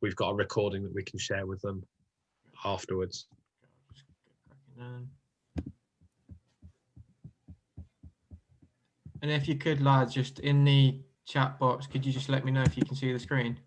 we've got a recording that we can share with them afterwards. And if you could, lads, just in the chat box, could you just let me know if you can see the screen?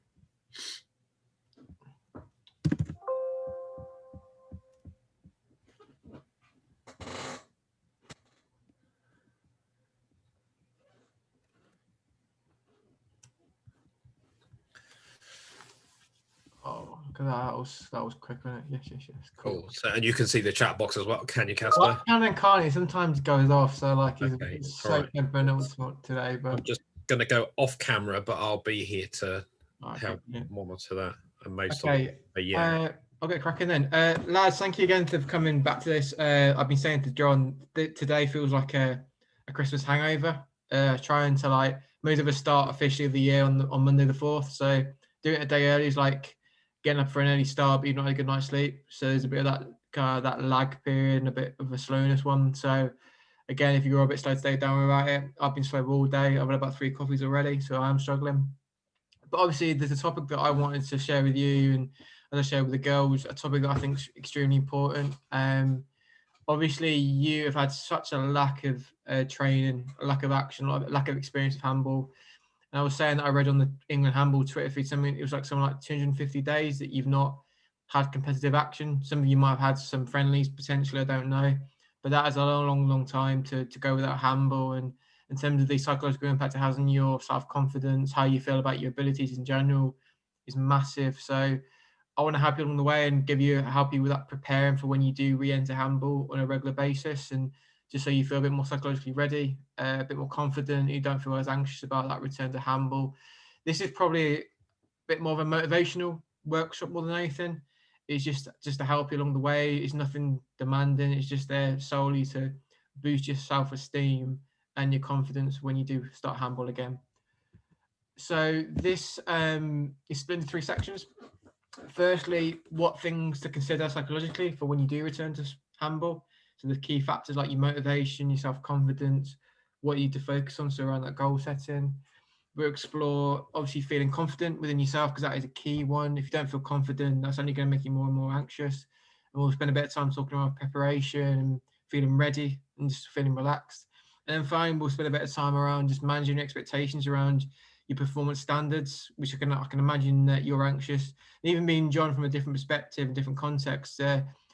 Oh, look at that. That was quick, wasn't it? Yes. Cool. So, and you can see the chat box as well, can you, Casper? Well, I can and can't. It sometimes goes off. So like, Okay, it's so temperamental today. But I'm just going to go off camera, but I'll be here to help yeah. monitor that. And most Okay. of it, but yeah. I'll get cracking then. Lads, thank you again for coming back to this. I've been saying to John, today feels like a Christmas hangover. Trying to like move to the start officially of the year on Monday the 4th. So doing it a day early is like getting up for an early start, but you've not had a good night's sleep. So there's a bit of that lag period and a bit of a slowness one. So again, if you're a bit slow today, don't worry about it. I've been slow all day. I've had about 3 coffees already, so I am struggling. But obviously, there's a topic that I wanted to share with you, and as I shared with the girls, a topic that I think is extremely important. Obviously, you have had such a lack of training, a lack of action, a lack of experience with handball. And I was saying that I read on the England handball Twitter feed something. It was like something like 250 days that you've not had competitive action. Some of you might have had some friendlies potentially. I don't know, but that is a long time to go without handball. And in terms of the psychological impact it has on your self-confidence, how you feel about your abilities in general, is massive. So I want to help you along the way and help you with that preparing for when you do re-enter handball on a regular basis, and just so you feel a bit more psychologically ready, a bit more confident, you don't feel as anxious about that return to handball. This is probably a bit more of a motivational workshop more than anything. It's just to help you along the way. It's nothing demanding. It's just there solely to boost your self-esteem and your confidence when you do start handball again. So this is split into 3 sections. Firstly, what things to consider psychologically for when you do return to handball. So the key factors like your motivation, your self-confidence, what you need to focus on, so around that goal setting. We'll explore obviously feeling confident within yourself, because that is a key one. If you don't feel confident, that's only going to make you more and more anxious. And we'll spend a bit of time talking about preparation and feeling ready and just feeling relaxed. And then finally, we'll spend a bit of time around just managing your expectations around your performance standards, which I can imagine that you're anxious. And even being John from a different perspective and different context,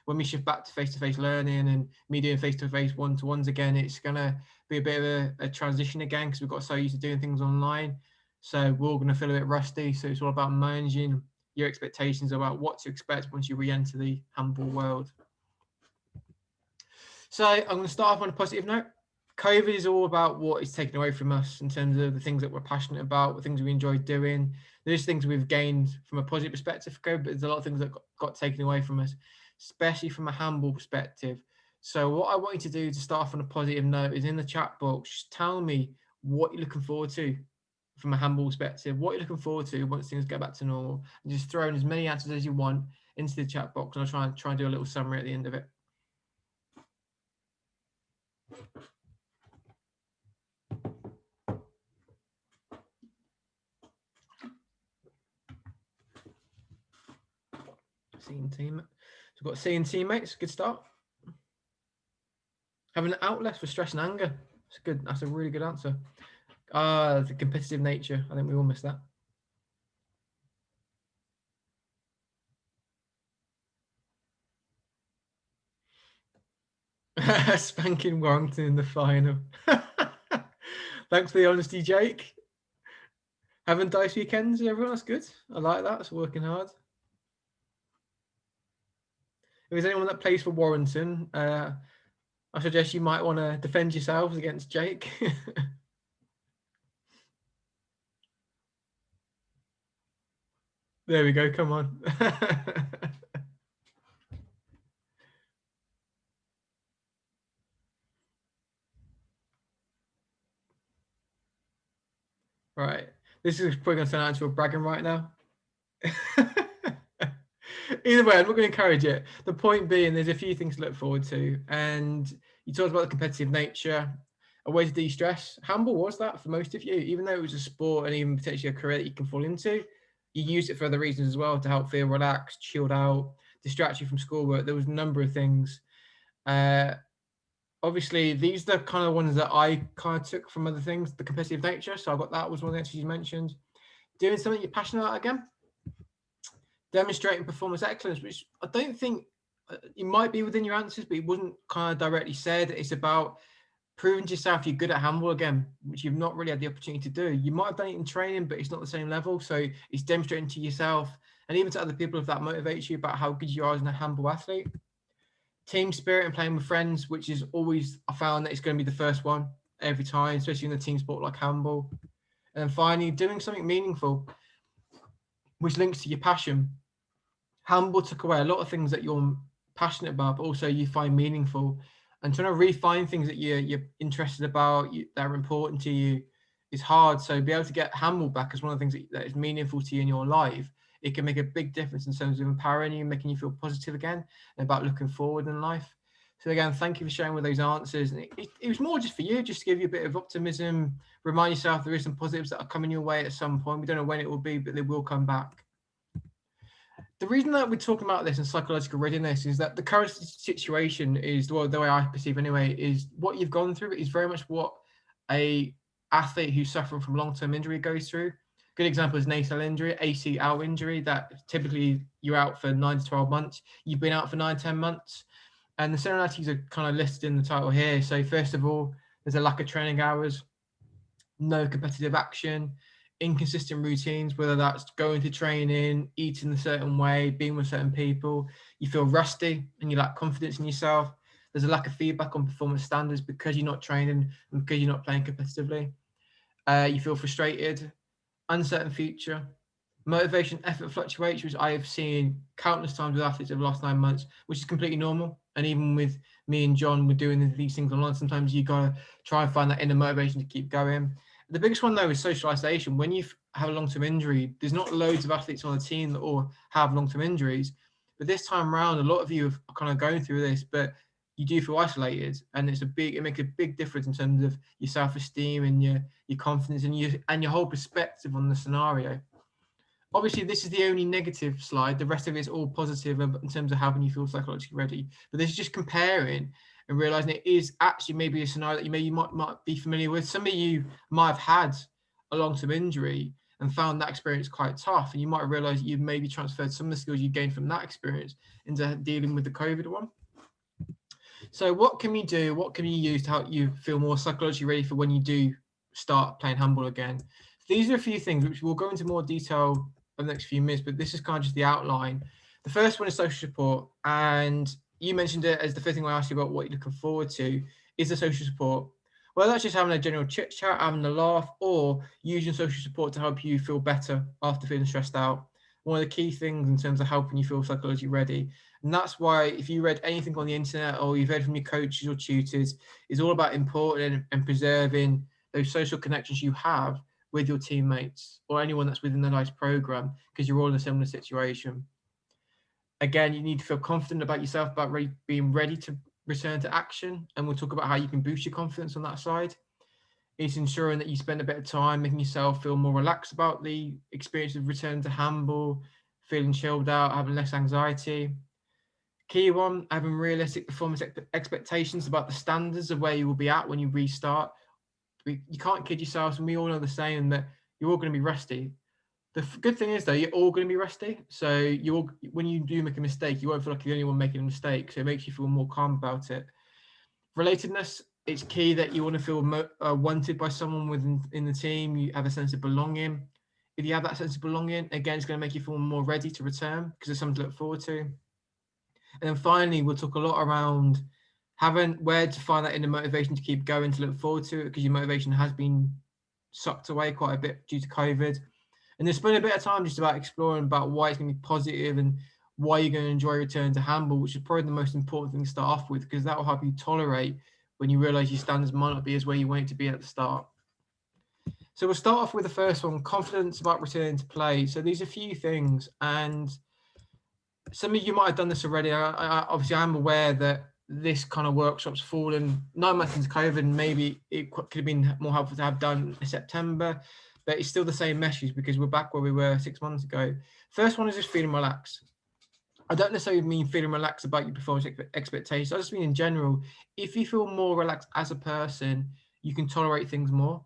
when we shift back to face-to-face learning and me doing face-to-face one-to-ones again, it's going to be a bit of a transition again, because we've got so used to doing things online. So we're all going to feel a bit rusty. So it's all about managing your expectations about what to expect once you re-enter the handball world. So I'm going to start off on a positive note. COVID is all about what is taken away from us in terms of the things that we're passionate about, the things we enjoy doing. There's things we've gained from a positive perspective for COVID, but there's a lot of things that got taken away from us, especially from a handball perspective. So what I want you to do to start off on a positive note is in the chat box, just tell me what you're looking forward to from a handball perspective, what you're looking forward to once things get back to normal, and just throw in as many answers as you want into the chat box, and I'll try and do a little summary at the end of it. Seeing teammates. So we've got seeing teammates, good start. Having an outlet for stress and anger. That's good. That's a really good answer. The competitive nature. I think we all missed that. Spanking Warrington in the final. Thanks for the honesty, Jake. Having DiSE weekends, everyone. That's good. I like that. It's working hard. If there's anyone that plays for Warrington, I suggest you might want to defend yourselves against Jake. There we go. Come on. Right. This is probably going to turn out into a bragging right now. Either way, I'm not going to encourage it. The point being, there's a few things to look forward to. And you talked about the competitive nature, a way to de-stress. Handball was that for most of you, even though it was a sport and even potentially a career that you can fall into. you used it for other reasons as well, to help feel relaxed, chilled out, distract you from schoolwork. There was a number of things. Obviously, these are the kind of ones that I kind of took from other things, the competitive nature. So I got that was one of the answers you mentioned. Doing something you're passionate about again. Demonstrating performance excellence, which I don't think it might be within your answers, but it wasn't kind of directly said. It's about proving to yourself you're good at handball again, which you've not really had the opportunity to do. You might have done it in training, but it's not the same level. So it's demonstrating to yourself and even to other people if that motivates you about how good you are as a handball athlete. Team spirit and playing with friends, which is always, I found that it's going to be the first one every time, especially in a team sport like handball. And then finally, doing something meaningful, which links to your passion. Handball took away a lot of things that you're passionate about, but also you find meaningful. And trying to refine things that you're interested about, that are important to you, is hard. So be able to get handball back as one of the things that is meaningful to you in your life, it can make a big difference in terms of empowering you, making you feel positive again, and about looking forward in life. So again, thank you for sharing with those answers. And it was more just for you, just to give you a bit of optimism, remind yourself there is some positives that are coming your way at some point. We don't know when it will be, but they will come back. The reason that we're talking about this in psychological readiness is that the current situation is, well, the way I perceive anyway, is what you've gone through is very much what a athlete who's suffering from long-term injury goes through. Good example is an ACL injury, ACL injury, that typically you're out for 9 to 12 months. You've been out for 9, 10 months. And the similarities are kind of listed in the title here. So first of all, there's a lack of training hours, no competitive action, inconsistent routines, whether that's going to training, eating a certain way, being with certain people. You feel rusty and you lack confidence in yourself. There's a lack of feedback on performance standards because you're not training and because you're not playing competitively. You feel frustrated, uncertain future. Motivation, effort fluctuates, which I have seen countless times with athletes over the last 9 months, which is completely normal. And even with me and John, we're doing these things online. Sometimes you gotta try and find that inner motivation to keep going. The biggest one though is social isolation. When you have a long-term injury, there's not loads of athletes on the team that all have long-term injuries, but this time around, a lot of you are kind of going through this, but you do feel isolated, and it makes a big difference in terms of your self-esteem and your confidence and your whole perspective on the scenario. Obviously, this is the only negative slide. The rest of it is all positive in terms of helping you feel psychologically ready. But this is just comparing and realizing it is actually maybe a scenario that you might be familiar with. Some of you might have had a long-term injury and found that experience quite tough. And you might realize you've maybe transferred some of the skills you gained from that experience into dealing with the COVID one. So what can we do? What can you use to help you feel more psychologically ready for when you do start playing handball again? These are a few things which we'll go into more detail over the next few minutes, but this is kind of just the outline. The first one is social support, and you mentioned it as the first thing I asked you about what you're looking forward to is the social support. Well, that's just having a general chit chat, having a laugh, or using social support to help you feel better after feeling stressed out. One of the key things in terms of helping you feel psychologically ready. And that's why if you read anything on the internet or you've heard from your coaches or tutors, it's all about importing and preserving those social connections you have with your teammates or anyone that's within the DiSE program, because you're all in a similar situation. Again, you need to feel confident about yourself, about being ready to return to action. And we'll talk about how you can boost your confidence on that side. It's ensuring that you spend a bit of time making yourself feel more relaxed about the experience of returning to handball, feeling chilled out, having less anxiety. Key one, having realistic performance expectations about the standards of where you will be at when you restart. You can't kid yourselves, and we all know the same, that you're all going to be rusty. The good thing is, though, you're all going to be rusty. So when you do make a mistake, you won't feel like you're the only one making a mistake. So it makes you feel more calm about it. Relatedness, it's key that you want to feel wanted by someone within the team. You have a sense of belonging. If you have that sense of belonging, again, it's going to make you feel more ready to return because there's something to look forward to. And then finally, we'll talk a lot around having where to find that inner motivation to keep going, to look forward to it, because your motivation has been sucked away quite a bit due to COVID. And then spend a bit of time just about exploring about why it's going to be positive and why you're going to enjoy returning to handball, which is probably the most important thing to start off with, because that will help you tolerate when you realize your standards might not be as where you want it to be at the start. So we'll start off with the first one, confidence about returning to play. So these are a few things, and some of you might have done this already. Obviously, I'm aware that this kind of workshop's fallen 9 months into COVID, and maybe it could have been more helpful to have done in September. but it's still the same message because we're back where we were 6 months ago. First one is just feeling relaxed. I don't necessarily mean feeling relaxed about your performance expectations. I just mean in general, if you feel more relaxed as a person, you can tolerate things more.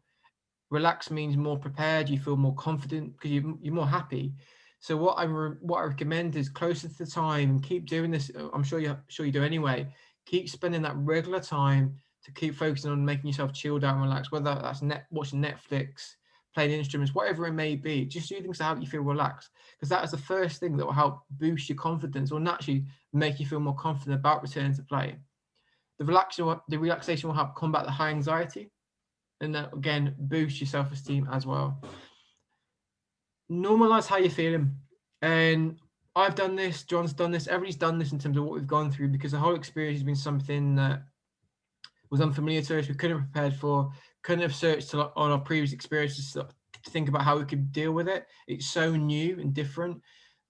Relaxed means more prepared. You feel more confident because you're more happy. So what I recommend is closer to the time and keep doing this. I'm sure you do anyway. Keep spending that regular time to keep focusing on making yourself chilled out and relaxed. Whether that's watching Netflix, playing instruments, whatever it may be. Just do things to help you feel relaxed, because that is the first thing that will help boost your confidence or naturally make you feel more confident about returning to play. The relaxation will help combat the high anxiety, and then again boost your self-esteem as well. Normalize how you're feeling, and I've done this, John's done this, everybody's done this in terms of what we've gone through, because the whole experience has been something that was unfamiliar to us. We couldn't have prepared for, couldn't have searched on our previous experiences to think about how we could deal with it. It's so new and different,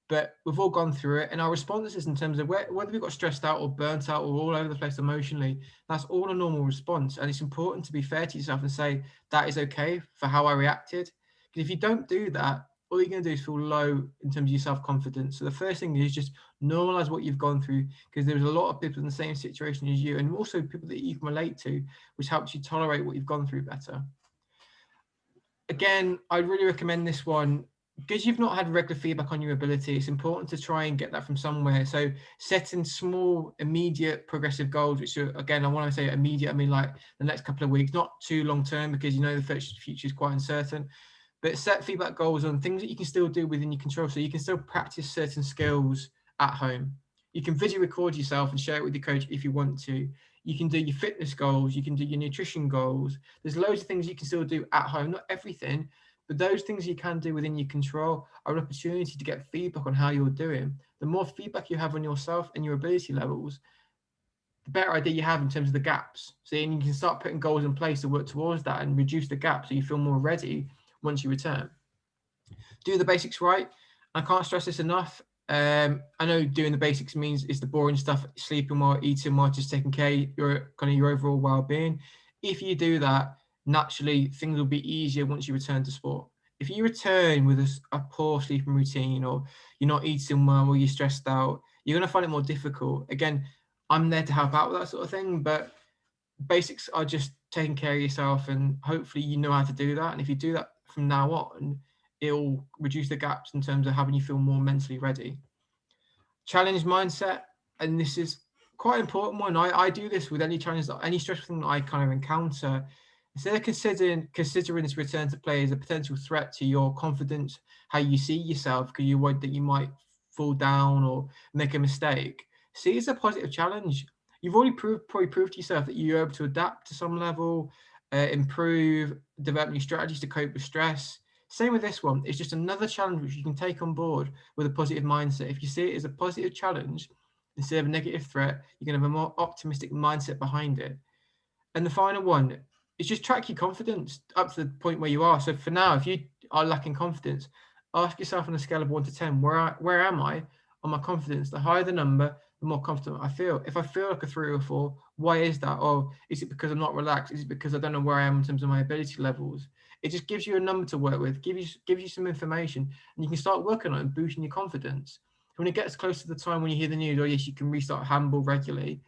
but we've all gone through it. And our responses in terms of whether we got stressed out or burnt out or all over the place emotionally, that's all a normal response. And it's important to be fair to yourself and say, that is okay for how I reacted. Because if you don't do that, all you're going to do is feel low in terms of your self-confidence. So the first thing is just normalize what you've gone through, because there's a lot of people in the same situation as you, and also people that you can relate to, which helps you tolerate what you've gone through better. Again, I'd really recommend this one. Because you've not had regular feedback on your ability, it's important to try and get that from somewhere. So setting small, immediate, progressive goals, which are, again, I want to say immediate, I mean like the next couple of weeks, not too long term, because you know the future is quite uncertain. But set feedback goals on things that you can still do within your control. So you can still practice certain skills at home. You can video record yourself and share it with your coach if you want to. You can do your fitness goals. You can do your nutrition goals. There's loads of things you can still do at home, not everything, but those things you can do within your control are an opportunity to get feedback on how you're doing. The more feedback you have on yourself and your ability levels, the better idea you have in terms of the gaps. So then you can start putting goals in place to work towards that and reduce the gap so you feel more ready once you return. Do the basics right. I can't stress this enough. I know doing the basics means it's the boring stuff, sleeping well, eating well, just taking care of your overall well-being. If you do that, naturally things will be easier once you return to sport. If you return with a poor sleeping routine, or you're not eating well, or you're stressed out, you're going to find it more difficult. Again, I'm there to help out with that sort of thing, but basics are just taking care of yourself, and hopefully you know how to do that. And if you do that from now on, it'll reduce the gaps in terms of having you feel more mentally ready. Challenge mindset, and this is quite an important one. I do this with any challenge, any stressful thing that I kind of encounter. Instead of considering this return to play as a potential threat to your confidence, how you see yourself, because you're worried that you might fall down or make a mistake, see it as a positive challenge. You've already probably proved to yourself that you're able to adapt to some level, improve, develop new strategies to cope with stress. Same with this one. It's just another challenge which you can take on board with a positive mindset. If you see it as a positive challenge instead of a negative threat, you're going to have a more optimistic mindset behind it. And the final one is just track your confidence up to the point where you are. So for now, if you are lacking confidence, ask yourself on a scale of 1 to 10, where am I on my confidence? The higher the number, the more confident I feel. If I feel like a 3 or 4, why is that? Or is it because I'm not relaxed? Is it because I don't know where I am in terms of my ability levels? It just gives you a number to work with, gives you some information, and you can start working on it and boosting your confidence. When it gets close to the time when you hear the news, oh yes, you can restart handball regularly,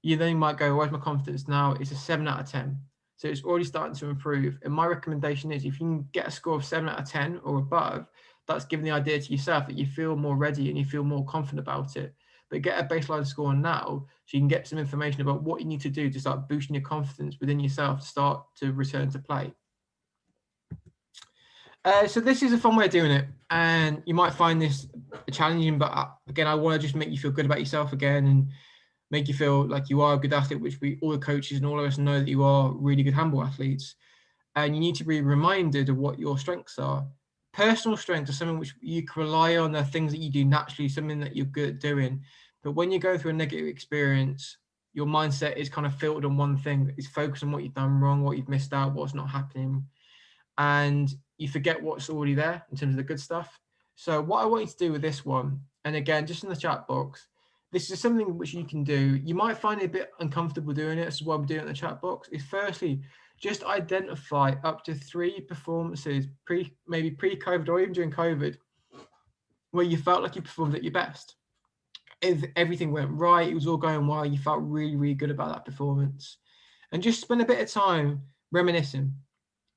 you then might go, where's my confidence now? It's a 7 out of 10. So it's already starting to improve. And my recommendation is, if you can get a score of 7 out of 10 or above, that's giving the idea to yourself that you feel more ready and you feel more confident about it. But get a baseline score now so you can get some information about what you need to do to start boosting your confidence within yourself to start to return to play. So this is a fun way of doing it, and you might find this challenging, but again, I want to just make you feel good about yourself again and make you feel like you are a good athlete, which all the coaches and all of us know that you are really good handball athletes. And you need to be reminded of what your strengths are. Personal strengths are something which you can rely on. They're things that you do naturally, something that you're good at doing. But when you go through a negative experience, your mindset is kind of filtered on one thing. It's focused on what you've done wrong, what you've missed out, what's not happening. And you forget what's already there in terms of the good stuff. So what I want you to do with this one, and again, just in the chat box, this is something which you can do. You might find it a bit uncomfortable doing it. This is why we do it in the chat box. Is firstly, just identify up to 3 performances maybe pre-COVID or even during COVID where you felt like you performed at your best. If everything went right, it was all going well, you felt really, really good about that performance. And just spend a bit of time reminiscing,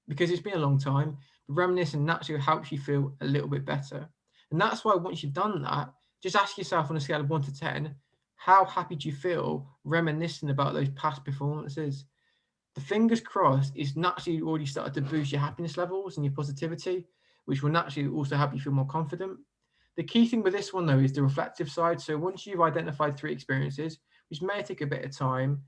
because it's been a long time. But reminiscing naturally helps you feel a little bit better. And that's why once you've done that, just ask yourself on a scale of 1 to 10, how happy do you feel reminiscing about those past performances? The fingers crossed is naturally already started to boost your happiness levels and your positivity, which will naturally also help you feel more confident. The key thing with this one, though, is the reflective side. So once you've identified 3 experiences, which may take a bit of time,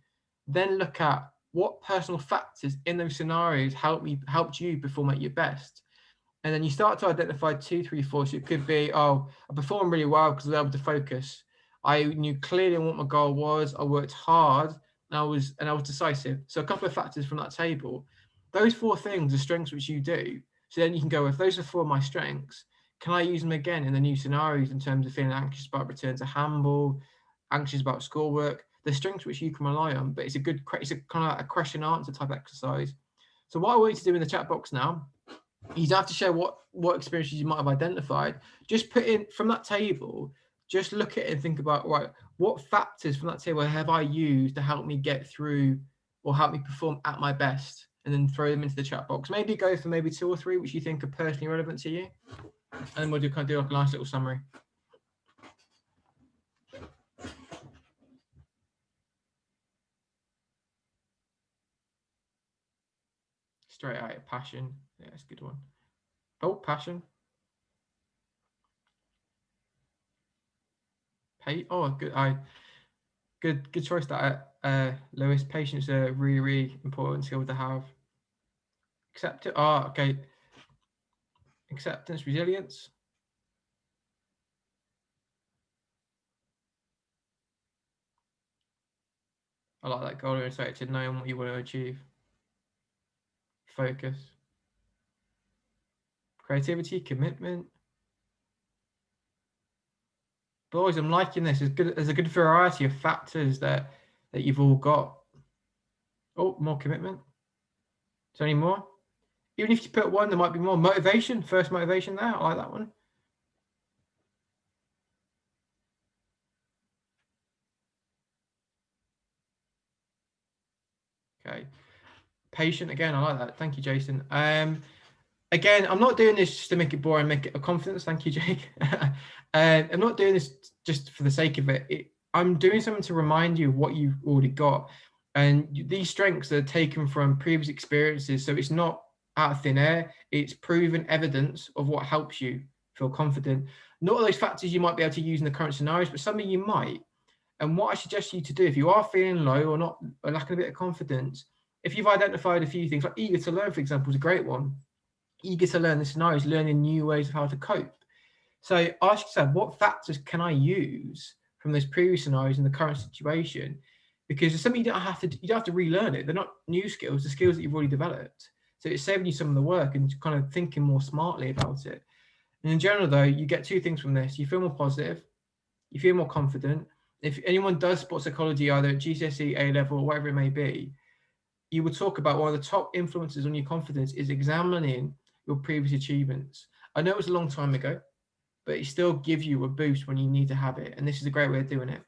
then look at what personal factors in those scenarios helped you perform at your best. And then you start to identify 2, 3, 4. So it could be, oh, I performed really well because I was able to focus. I knew clearly what my goal was. I worked hard and I was decisive. So a couple of factors from that table. Those 4 things are strengths which you do. So then you can go, if those are 4 of my strengths, can I use them again in the new scenarios in terms of feeling anxious about return to handball, anxious about schoolwork? The strengths which you can rely on, but it's a kind of a question answer type exercise. So what I want you to do in the chat box now, you don't have to share what experiences you might have identified. Just put in from that table, just look at it and think about, right, what factors from that table have I used to help me get through or help me perform at my best? And then throw them into the chat box. Maybe go for maybe 2 or 3 which you think are personally relevant to you. And we'll kind of do like a nice little summary. Straight out, passion. Yeah, that's a good one. Oh, passion. Oh, good choice. That Lewis. Patience is a really, really important skill to have. Acceptance. Oh, okay. Acceptance, resilience. I like that goal oriented, knowing what you want to achieve. Focus. Creativity, commitment. Boys, I'm liking this. There's a good variety of factors that you've all got. Oh, more commitment. Is there any more? Even if you put 1, there might be more. Motivation, first motivation there. I like that one. Okay. Patient again. I like that. Thank you, Jason. Again, I'm not doing this just to make it boring, make it a confidence. Thank you, Jake. I'm not doing this just for the sake of it. I'm doing something to remind you of what you've already got. And these strengths are taken from previous experiences. So it's not out of thin air. It's proven evidence of what helps you feel confident. Not all those factors you might be able to use in the current scenarios, but something you might. And what I suggest you to do, if you are feeling low or lacking a bit of confidence, if you've identified a few things, like eager to learn, for example, is a great one. Eager to learn the scenarios, learning new ways of how to cope. So ask yourself, what factors can I use from those previous scenarios in the current situation? Because there's something you don't have to relearn it. They're not new skills, the skills that you've already developed. So it's saving you some of the work and kind of thinking more smartly about it. And in general, though, you get 2 things from this. You feel more positive, you feel more confident. If anyone does sports psychology, either at GCSE, A-level, or whatever it may be, you would talk about one of the top influences on your confidence is examining your previous achievements. I know it was a long time ago, but it still gives you a boost when you need to have it. And this is a great way of doing it.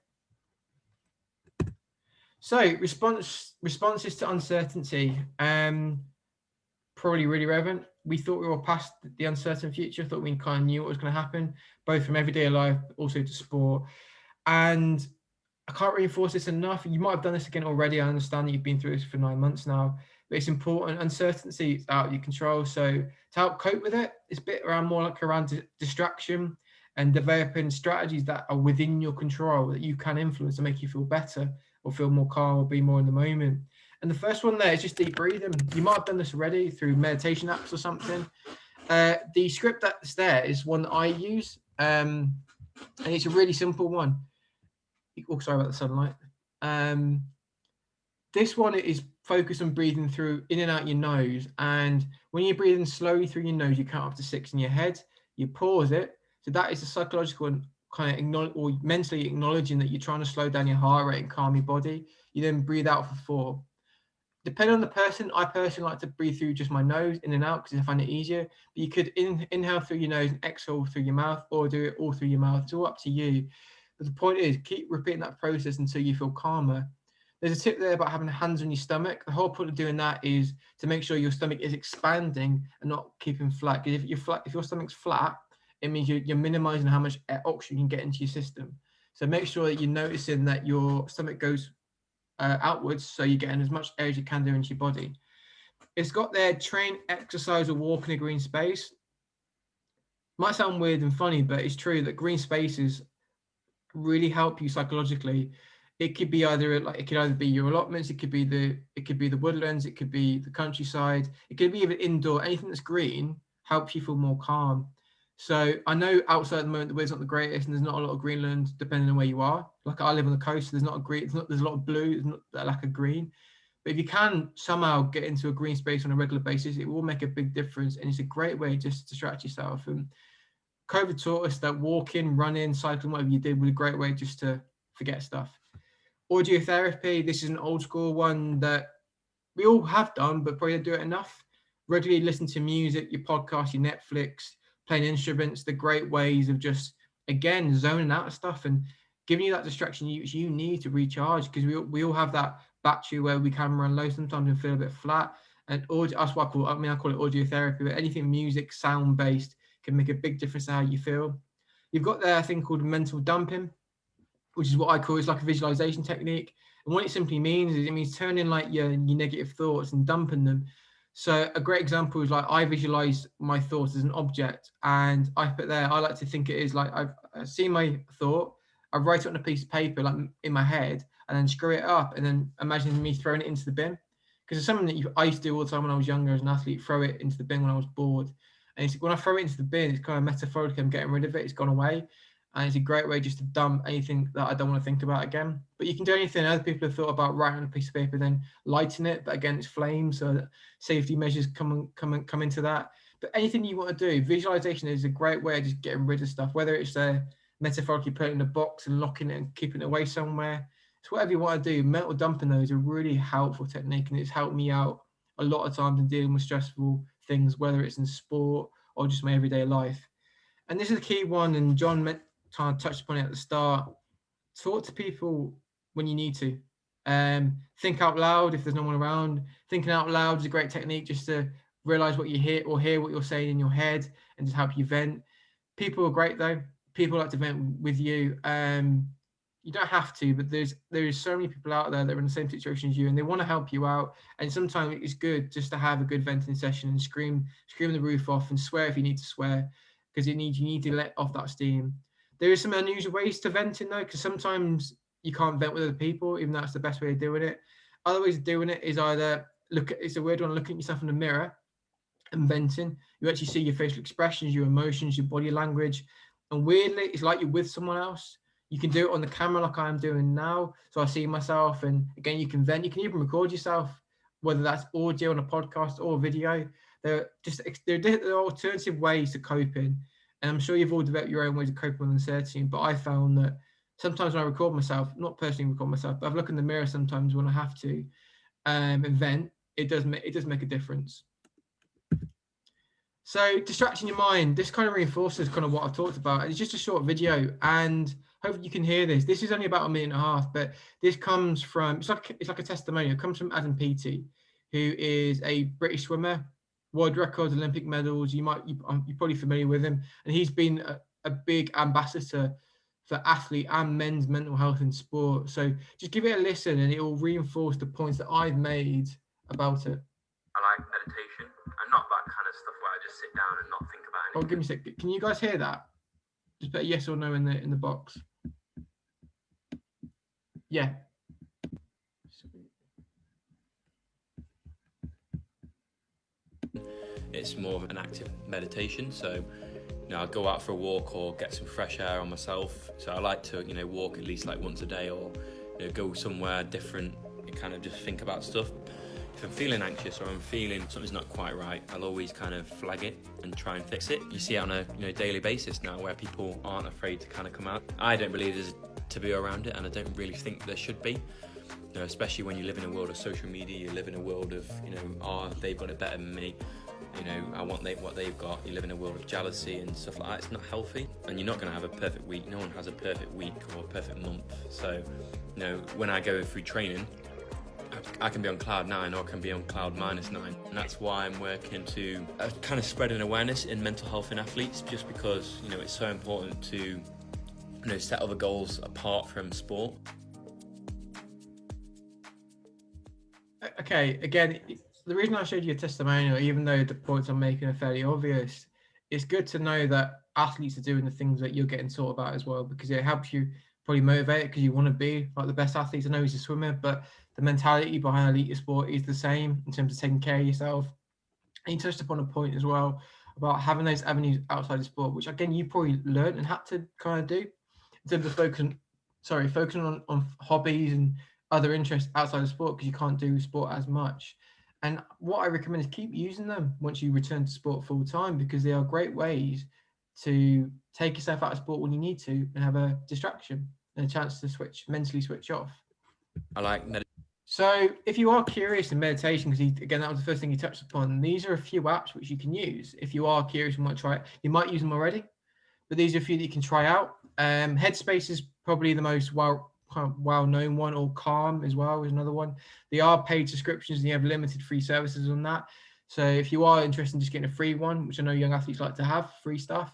So responses to uncertainty, probably really relevant. We thought we were past the uncertain future. Thought we kind of knew what was going to happen, both from everyday life, but also to sport. And I can't reinforce this enough. You might have done this again already. I understand that you've been through this for 9 months now, but it's important. Uncertainty is out of your control. So to help cope with it, it's a bit around distraction and developing strategies that are within your control that you can influence to make you feel better or feel more calm or be more in the moment. And the first one there is just deep breathing. You might have done this already through meditation apps or something. The script that's there is one that I use, and it's a really simple one. Oh, sorry about the sunlight. This one is focused on breathing through in and out your nose. And when you're breathing slowly through your nose, you count up to 6 in your head. You pause it. So that is a psychological kind of or mentally acknowledging that you're trying to slow down your heart rate and calm your body. You then breathe out for 4. Depending on the person, I personally like to breathe through just my nose in and out because I find it easier. But you could inhale through your nose and exhale through your mouth, or do it all through your mouth. It's all up to you. But the point is, keep repeating that process until you feel calmer. There's a tip there about having hands on your stomach. The whole point of doing that is to make sure your stomach is expanding and not keeping flat. Because if your stomach's flat, it means you're minimizing how much oxygen you can get into your system. So make sure that you're noticing that your stomach goes outwards, so you're getting as much air as you can do into your body. It's got there, train, exercise, or walk in a green space. Might sound weird and funny, but it's true that green spaces really help you psychologically. It could be either be your allotments, it could be the woodlands, it could be the countryside, it could be even indoor. Anything that's green helps you feel more calm. So I know outside at the moment the weather's not the greatest, and there's not a lot of Greenland depending on where you are. Like I live on the coast, so there's not a green. There's a lot of blue. There's not that lack of green. But if you can somehow get into a green space on a regular basis, it will make a big difference, and it's a great way just to distract yourself. And COVID taught us that walking, running, cycling, whatever you did, was a great way just to forget stuff. Audiotherapy. This is an old school one that we all have done, but probably don't do it enough. Regularly listen to music, your podcast, your Netflix, playing instruments. The great ways of just, again, zoning out of stuff and giving you that distraction you need to recharge, because we all have that battery where we can run low sometimes and feel a bit flat. And that's what I call it audiotherapy, but anything music, sound based can make a big difference to how you feel. You've got there a thing called mental dumping, which is what I call, it's like a visualization technique. And what it simply means is it means turning like your negative thoughts and dumping them. So a great example is like I visualize my thoughts as an object, and I put there, I like to think it is like I've seen my thought, I write it on a piece of paper like in my head, and then screw it up, and then imagine me throwing it into the bin. Because it's something that I used to do all the time when I was younger as an athlete, throw it into the bin when I was bored. And when I throw it into the bin, it's kind of metaphorically I'm getting rid of it, it's gone away. And it's a great way just to dump anything that I don't want to think about again. But you can do anything other people have thought about, writing on a piece of paper, then lighting it. But again, it's flames, so safety measures come into that. But anything you want to do, visualization is a great way of just getting rid of stuff, whether it's metaphorically putting it in a box and locking it and keeping it away somewhere. It's whatever you want to do. Mental dumping those is a really helpful technique, and it's helped me out a lot of times in dealing with stressful things, whether it's in sport or just my everyday life. And this is a key one, and John kind of touched upon it at the start. Talk to people when you need to. Think out loud if there's no one around. Thinking out loud is a great technique just to realize what you hear, or hear what you're saying in your head, and just help you vent. People are great though. People like to vent with you. You don't have to, but there's so many people out there that are in the same situation as you, and they want to help you out. And sometimes it's good just to have a good venting session and scream the roof off, and swear if you need to swear, because you need to let off that steam. There is some unusual ways to venting though, because sometimes you can't vent with other people, even though that's the best way of doing it. Other ways of doing it is either it's a weird one, looking at yourself in the mirror and venting. You actually see your facial expressions, your emotions, your body language. And weirdly, it's like you're with someone else. You can do it on the camera like I'm doing now. So I see myself, and again, you can vent. You can even record yourself, whether that's audio on a podcast or video. There are alternative ways to cope in. And I'm sure you've all developed your own ways of coping with uncertainty, but I found that sometimes when I record myself, not personally record myself, but I've looked in the mirror sometimes when I have to and vent, it does make a difference. So distracting your mind, this kind of reinforces kind of what I've talked about. It's just a short video, and hopefully you can hear this. This is only about a minute and a half, but this comes from, it's like a testimonial. It comes from Adam Peaty, who is a British swimmer, world records, Olympic medals. You're probably familiar with him, and he's been a big ambassador for athlete and men's mental health in sport. So just give it a listen, and it will reinforce the points that I've made about it. I like meditation, and not that kind of stuff where I just sit down and not think about anything. Oh, give me a sec. Can you guys hear that? Just put a yes or no in the box. Yeah. It's more of an active meditation, so I go out for a walk or get some fresh air on myself. So I like to walk at least like once a day, or go somewhere different and kind of just think about stuff. If I'm feeling anxious or I'm feeling something's not quite right, I'll always kind of flag it and try and fix it. You see it on a daily basis now, where people aren't afraid to kind of come out. I don't believe there's a taboo around it, and I don't really think there should be. You know, especially when you live in a world of social media, you live in a world of, they've got it better than me. I want what they've got. You live in a world of jealousy and stuff like that. It's not healthy, and you're not going to have a perfect week. No one has a perfect week or a perfect month. So, when I go through training, I can be on cloud 9 or I can be on cloud -9, and that's why I'm working to kind of spread an awareness in mental health in athletes, just because it's so important to set other goals apart from sport. Okay, again, the reason I showed you a testimonial, even though the points I'm making are fairly obvious, it's good to know that athletes are doing the things that you're getting taught about as well, because it helps you probably motivate it, because you want to be like the best athletes. I know he's a swimmer, but the mentality behind elite sport is the same in terms of taking care of yourself. And you touched upon a point as well about having those avenues outside of sport, which again you probably learned and had to kind of do in terms of focusing on hobbies and other interests outside of sport, because you can't do sport as much. And what I recommend is keep using them once you return to sport full time, because they are great ways to take yourself out of sport when you need to and have a distraction and a chance to mentally switch off. I like So if you are curious in meditation, because again, that was the first thing you touched upon, these are a few apps which you can use. If you are curious and want to try it, you might use them already, but these are a few that you can try out. Headspace is probably the most well-known one, or Calm as well is another one. They are paid subscriptions and you have limited free services on that. So if you are interested in just getting a free one, which I know young athletes like to have, free stuff,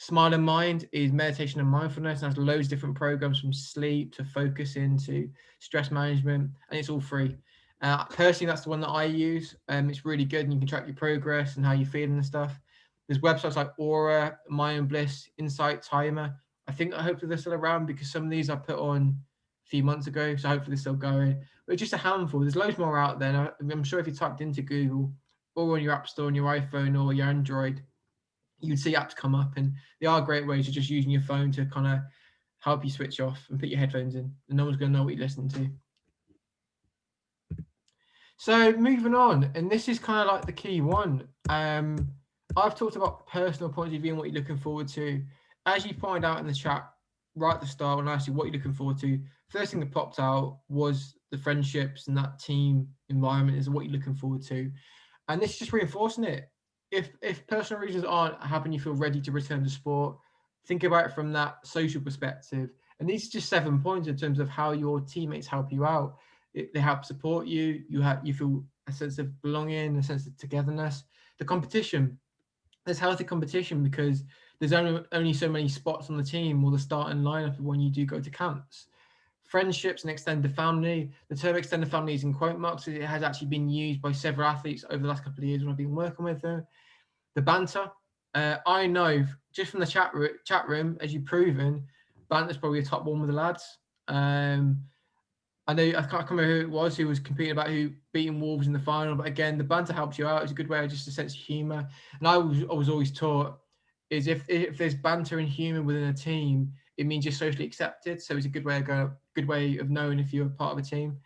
Smile and Mind is meditation and mindfulness, and has loads of different programs from sleep to focusing to stress management, and it's all free. Personally, that's the one that I use. It's really good, and you can track your progress and how you're feeling and stuff. There's websites like Aura, Mind Bliss, Insight Timer. Hopefully they're still around, because some of these I put on a few months ago, so hopefully they're still going. But just a handful. There's loads more out there. I'm sure if you typed into Google or on your App Store on your iPhone or your Android, you'd see apps come up, and they are great ways of just using your phone to kind of help you switch off and put your headphones in, and no one's going to know what you're listening to. So moving on, and this is kind of like the key one. I've talked about personal points of view and what you're looking forward to. As you pointed out in the chat right at the start when I asked you what you're looking forward to, first thing that popped out was the friendships and that team environment is what you're looking forward to. And this is just reinforcing it. If personal reasons aren't helping you feel ready to return to sport, think about it from that social perspective. And these are just 7 points in terms of how your teammates help you out. They help support you. You feel a sense of belonging, a sense of togetherness. The competition, there's healthy competition, because there's only so many spots on the team or the starting lineup when you do go to camps. Friendships and extended family. The term extended family is in quote marks. It has actually been used by several athletes over the last couple of years when I've been working with them. The banter. I know just from the chat room, as you've proven, banter's probably a top one with the lads. I can't remember who it was who was competing about who beating Wolves in the final, but again, the banter helps you out. It's a good way of just a sense of humour. And I was always taught is if there's banter and humour within a team, it means you're socially accepted. So it's a good way of knowing if you're a part of a team.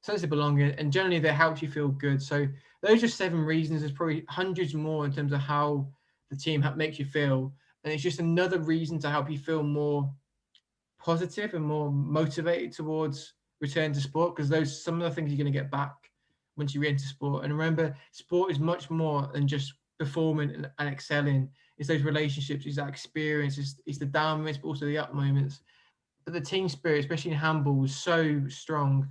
Sense of belonging, and generally that helps you feel good. So those are 7 reasons. There's probably hundreds more in terms of how the team makes you feel, and it's just another reason to help you feel more positive and more motivated towards return to sport, because some of the things you're going to get back once you re-enter sport. And remember, sport is much more than just performing and excelling. It's those relationships, it's that experience, it's the down moments, but also the up moments. But the team spirit, especially in handball, was so strong.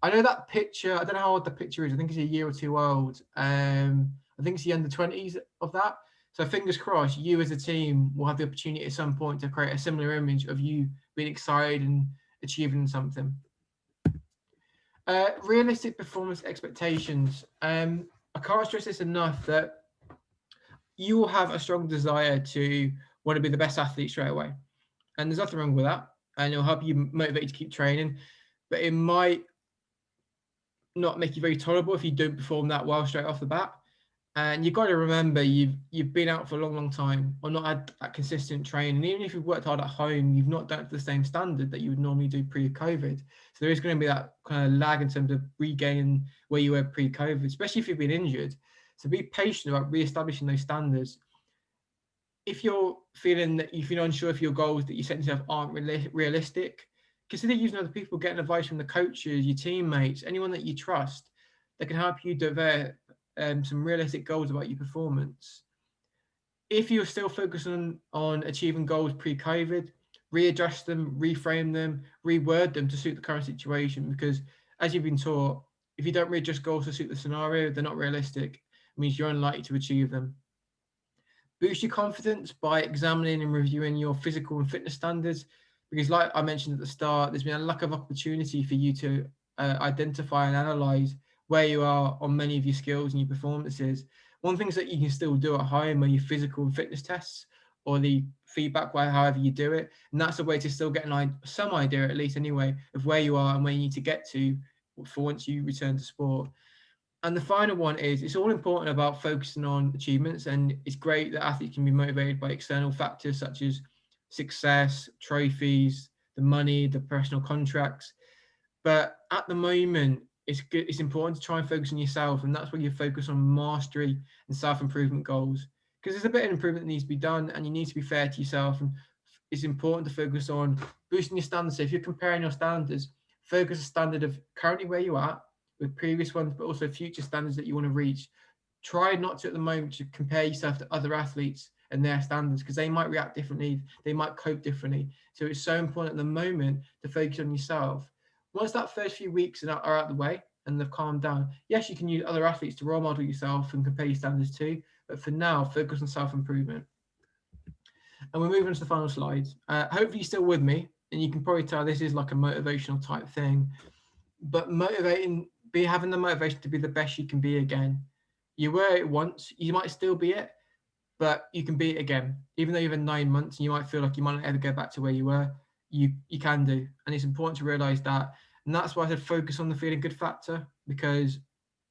I know that picture, I don't know how old the picture is. I think it's a year or 2 old. I think it's the under-20s of that. So fingers crossed, you as a team will have the opportunity at some point to create a similar image of you being excited and achieving something. Realistic performance expectations. I can't stress this enough that you will have a strong desire to want to be the best athlete straight away. And there's nothing wrong with that. And it'll help you motivate you to keep training. But it might not make you very tolerable if you don't perform that well straight off the bat. And you've got to remember you've been out for a long, long time or not had that consistent training. Even if you've worked hard at home, you've not done it to the same standard that you would normally do pre-COVID. So there is going to be that kind of lag in terms of regaining where you were pre-COVID, especially if you've been injured. So be patient about re-establishing those standards. If you're feeling that if you're unsure if your goals that you set yourself aren't realistic, consider using other people, getting advice from the coaches, your teammates, anyone that you trust that can help you develop some realistic goals about your performance. If you're still focused on achieving goals pre-COVID, readjust them, reframe them, reword them to suit the current situation. Because as you've been taught, if you don't readjust goals to suit the scenario, they're not realistic. It means you're unlikely to achieve them. Boost your confidence by examining and reviewing your physical and fitness standards. Because like I mentioned at the start, there's been a lack of opportunity for you to identify and analyze where you are on many of your skills and your performances. One thing is that you can still do at home are your physical and fitness tests or the feedback, however you do it. And that's a way to still get some idea, at least anyway, of where you are and where you need to get to for once you return to sport. And the final one is, it's all important about focusing on achievements, and it's great that athletes can be motivated by external factors such as success, trophies, the money, the professional contracts. But at the moment, it's important to try and focus on yourself, and that's where you focus on mastery and self-improvement goals. Because there's a bit of improvement that needs to be done, and you need to be fair to yourself. And it's important to focus on boosting your standards. So if you're comparing your standards, focus a standard of currently where you are with previous ones, but also future standards that you want to reach. Try not to at the moment to compare yourself to other athletes and their standards, because they might react differently, they might cope differently. So it's so important at the moment to focus on yourself. Once that first few weeks are out of the way and they've calmed down, yes, you can use other athletes to role model yourself and compare your standards too, but for now, focus on self-improvement. And we're moving on to the final slides. Hopefully you're still with me, and you can probably tell this is like a motivational type thing, but having the motivation to be the best you can be again. You were it once, you might still be it, but you can be it again. Even though you've had 9 months and you might feel like you might not ever go back to where you were, you can do. And it's important to realize that. And that's why I said focus on the feeling good factor, because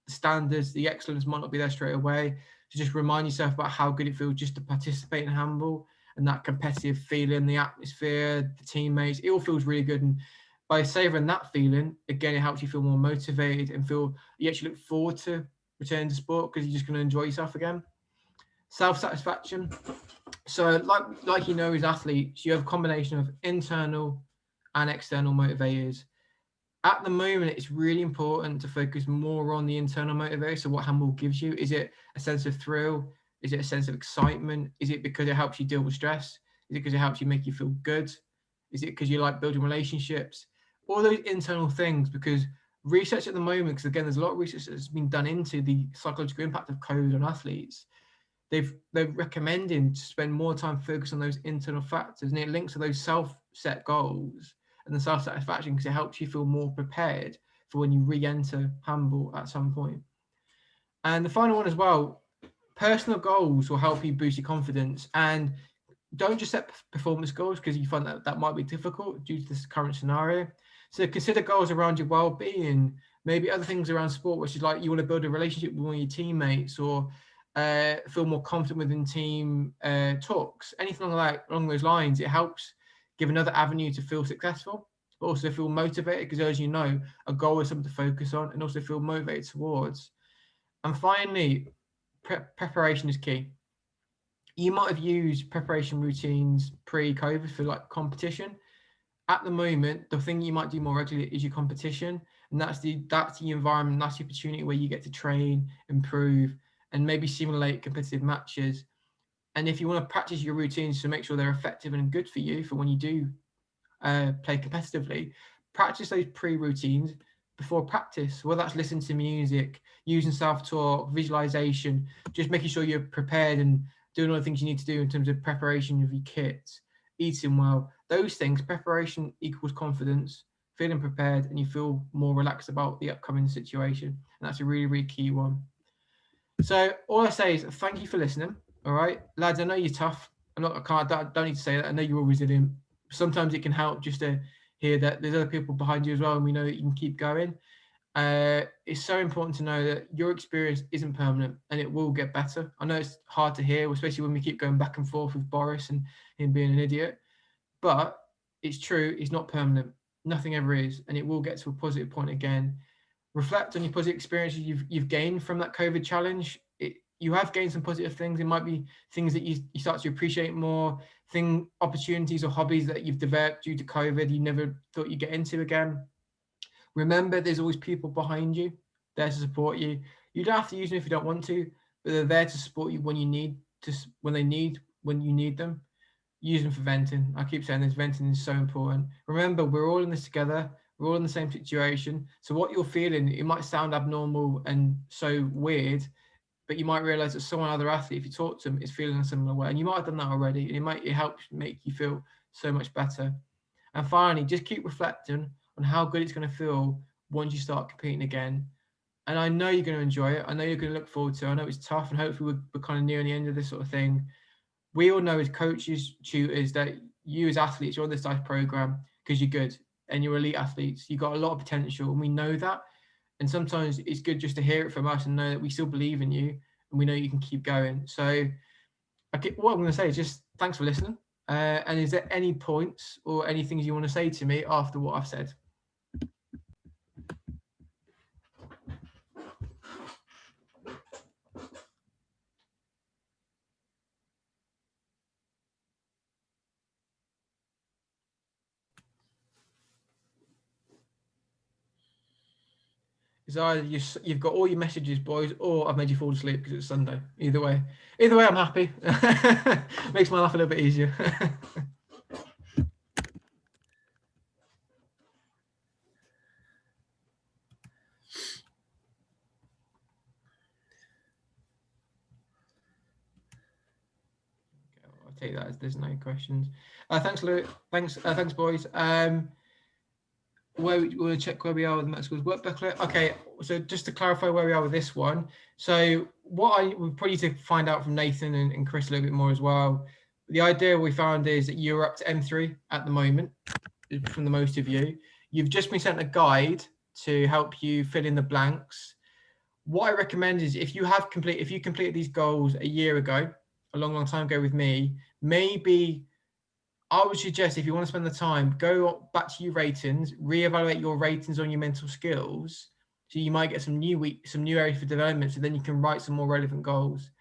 the standards, the excellence might not be there straight away. So just remind yourself about how good it feels just to participate in handball, and that competitive feeling, the atmosphere, the teammates, it all feels really good. And by savouring that feeling, again, it helps you feel more motivated and feel you actually look forward to returning to sport, because you're just going to enjoy yourself again. Self-satisfaction. So like you know, as athletes, you have a combination of internal and external motivators. At the moment, it's really important to focus more on the internal motivator. So what handball gives you, is it a sense of thrill? Is it a sense of excitement? Is it because it helps you deal with stress? Is it because it helps you make you feel good? Is it because you like building relationships? All those internal things, because research at the moment, because again, there's a lot of research that's been done into the psychological impact of COVID on athletes. They're recommending to spend more time focused on those internal factors, and it links to those self-set goals and the self-satisfaction, because it helps you feel more prepared for when you re-enter handball at some point. And the final one as well, personal goals will help you boost your confidence. And don't just set performance goals because you find that might be difficult due to this current scenario. So consider goals around your well-being, maybe other things around sport, which is like you want to build a relationship with one of your teammates, or feel more confident within team talks, anything along those lines. It helps give another avenue to feel successful, but also feel motivated, because as you know, a goal is something to focus on and also feel motivated towards. And finally, preparation is key. You might have used preparation routines pre-COVID for like competition. At the moment, the thing you might do more regularly is your competition, and that's the environment, that's the opportunity where you get to train, improve, and maybe simulate competitive matches. And if you want to practice your routines to make sure they're effective and good for you for when you do play competitively, practice those pre-routines before practice, whether that's listening to music, using self-talk, visualization, just making sure you're prepared and doing all the things you need to do in terms of preparation of your kit, eating well. Those things, preparation equals confidence, feeling prepared, and you feel more relaxed about the upcoming situation. And that's a really, really key one. So all I say is thank you for listening. All right, lads, I know you're tough. I don't need to say that. I know you're all resilient. Sometimes it can help just to hear that there's other people behind you as well, and we know that you can keep going. It's so important to know that your experience isn't permanent and it will get better. I know it's hard to hear, especially when we keep going back and forth with Boris and him being an idiot, but it's true. It's not permanent. Nothing ever is, and it will get to a positive point again. Reflect on your positive experiences you've gained from that COVID challenge. you have gained some positive things. It might be things that you start to appreciate more, opportunities or hobbies that you've developed due to COVID you never thought you'd get into again. Remember, there's always people behind you there to support you. You don't have to use them if you don't want to, but they're there to support you when you need them. Use them for venting. I keep saying this, venting is so important. Remember, we're all in this together. We're all in the same situation. So what you're feeling, it might sound abnormal and so weird, but you might realize that someone, other athlete, if you talk to them, is feeling a similar way. And you might have done that already. And it helps make you feel so much better. And finally, just keep reflecting on how good it's going to feel once you start competing again. And I know you're going to enjoy it. I know you're going to look forward to it. I know it's tough, and hopefully we're kind of nearing the end of this sort of thing. We all know as coaches, tutors, that you as athletes, you're on this DiSE program because you're good and you're elite athletes. You've got a lot of potential, and we know that. And sometimes it's good just to hear it from us and know that we still believe in you and we know you can keep going. So what I'm going to say is just thanks for listening. And is there any points or any things you want to say to me after what I've said? It's either you've got all your messages, boys, or I've made you fall asleep because it's Sunday. Either way, I'm happy. Makes my life a little bit easier. I'll take that as there's no questions. Thanks, Luke. Thanks, boys. We'll check where we are with the Met Schools work booklet. Okay, so just to clarify where we are with this one. So what I would probably need to find out from Nathan and Chris a little bit more as well. The idea we found is that you're up to M3 at the moment, from the most of you. You've just been sent a guide to help you fill in the blanks. What I recommend is if you completed these goals a year ago, a long time ago with me, maybe I would suggest if you want to spend the time, go back to your ratings, reevaluate your ratings on your mental skills. So you might get some new areas for development. So then you can write some more relevant goals.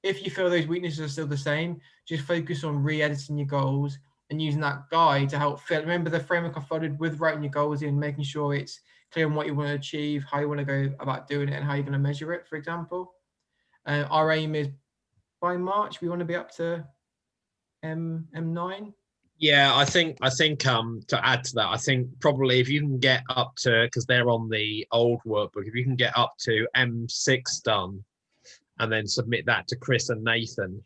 If you feel those weaknesses are still the same, just focus on re-editing your goals and using that guide to help fill. Remember the framework I followed with writing your goals in, making sure it's clear on what you want to achieve, how you want to go about doing it, and how you're going to measure it, for example. Our aim is by March, we want to be up to M9. Yeah, I think to add to that, I think probably if you can get up to, because they're on the old workbook, if you can get up to M6 done and then submit that to Chris and Nathan.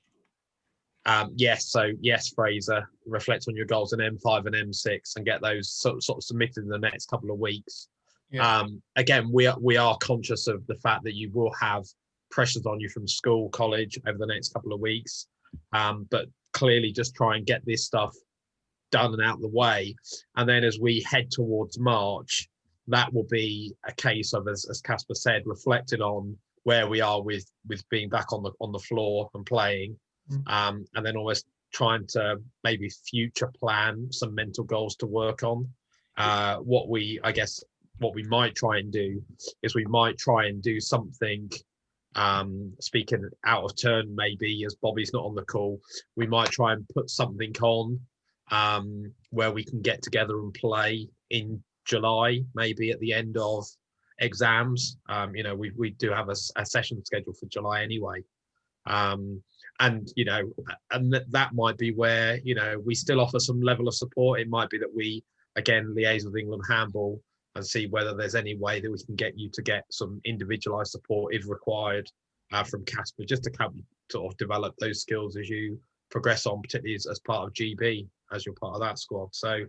Yes, Fraser, reflect on your goals in M5 and M6 and get those sort of submitted in the next couple of weeks. Yeah. Again, we are conscious of the fact that you will have pressures on you from school, college over the next couple of weeks. But clearly just try and get this stuff done and out of the way. And then as we head towards March, that will be a case of, as Casper said, reflecting on where we are with being back on the floor and playing. And then almost trying to maybe future plan some mental goals to work on. What we might try and do is we might try and do something, speaking out of turn, maybe as Bobby's not on the call, we might try and put something on where we can get together and play in July, maybe at the end of exams. We do have a session scheduled for July anyway. And that might be where, we still offer some level of support. It might be that we, again, liaise with England Handball and see whether there's any way that we can get you to get some individualized support if required from Casper, just to help you sort of develop those skills as you progress on, particularly as part of GB, as you're part of that squad. So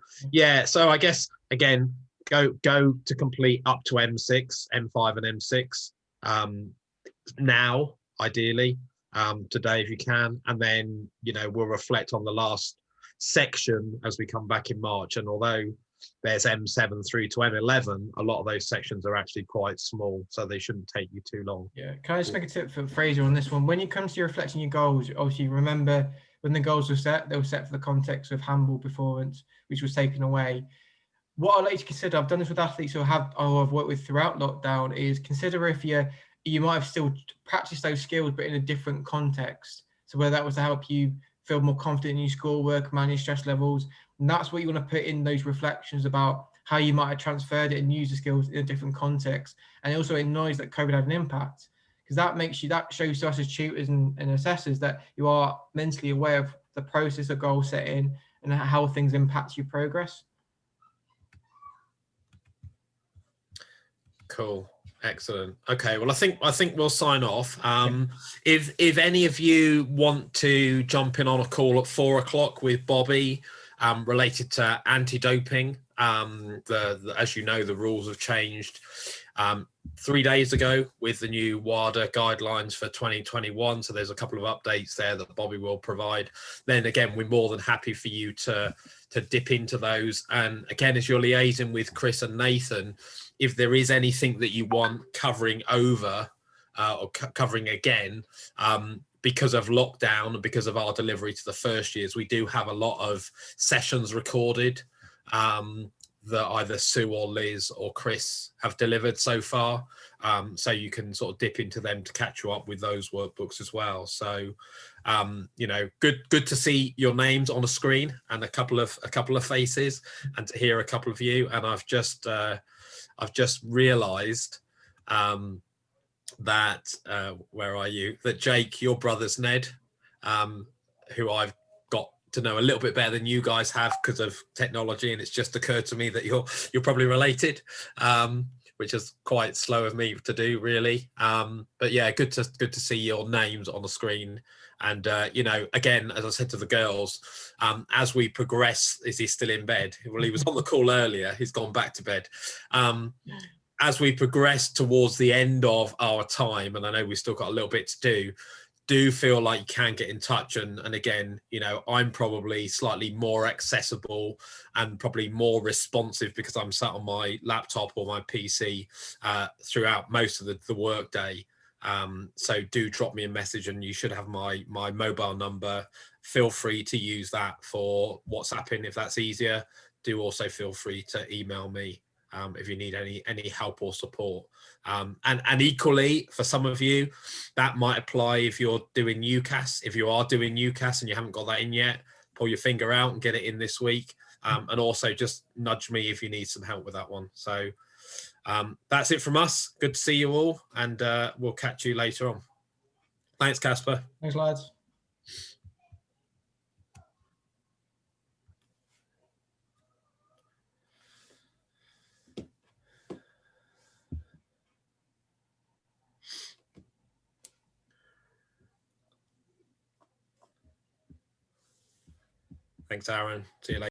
so I guess again, go to complete up to M6, M5 and M6 now, ideally, today if you can, and then we'll reflect on the last section as we come back in March. And although there's M7 through to M11, a lot of those sections are actually quite small, so they shouldn't take you too long. Yeah. Can I just make a tip for Fraser on this one? When you come to your reflecting your goals, obviously remember when the goals were set, they were set for the context of handball performance, which was taken away. What I'd like to consider, I've done this with athletes who I've worked with throughout lockdown, is consider if you're you might have still practiced those skills, but in a different context. So whether that was to help you feel more confident in your schoolwork, manage stress levels, and that's what you want to put in those reflections about how you might have transferred it and used the skills in a different context. And also acknowledge that COVID had an impact, because that shows to us as tutors and assessors that you are mentally aware of the process of goal setting and how things impact your progress. Cool. Excellent. Okay. Well, I think we'll sign off. If any of you want to jump in on a call at 4 o'clock with Bobby, related to anti-doping, as you know, the rules have changed 3 days ago with the new WADA guidelines for 2021. So there's a couple of updates there that Bobby will provide. Then again, we're more than happy for you to dip into those. And again, as you're liaising with Chris and Nathan, if there is anything that you want covering over or covering again, because of lockdown and because of our delivery to the first years, we do have a lot of sessions recorded that either Sue or Liz or Chris have delivered so far. So you can sort of dip into them to catch you up with those workbooks as well. So, you know, good to see your names on a screen and a couple of faces, and to hear a couple of you. And I've just realised that where are you? That Jake, your brother's Ned, who I've got to know a little bit better than you guys have because of technology, and it's just occurred to me that you're probably related, which is quite slow of me to do, really. But yeah, good to see your names on the screen. And you know, again, as I said to the girls, as we progress, is he still in bed? Well, he was on the call earlier. He's gone back to bed. As we progress towards the end of our time, and I know we've still got a little bit to do feel like you can get in touch. And again, you know, I'm probably slightly more accessible and probably more responsive because I'm sat on my laptop or my PC throughout most of the work day. So do drop me a message, and you should have my mobile number. Feel free to use that for WhatsApping if that's easier. Do also feel free to email me if you need any help or support. And equally, for some of you, that might apply if you're doing UCAS. If you are doing UCAS and you haven't got that in yet, pull your finger out and get it in this week. And also just nudge me if you need some help with that one. So that's it from us. Good to see you all, and we'll catch you later on. Thanks, Casper. Thanks, lads. Thanks, Aaron. See you later.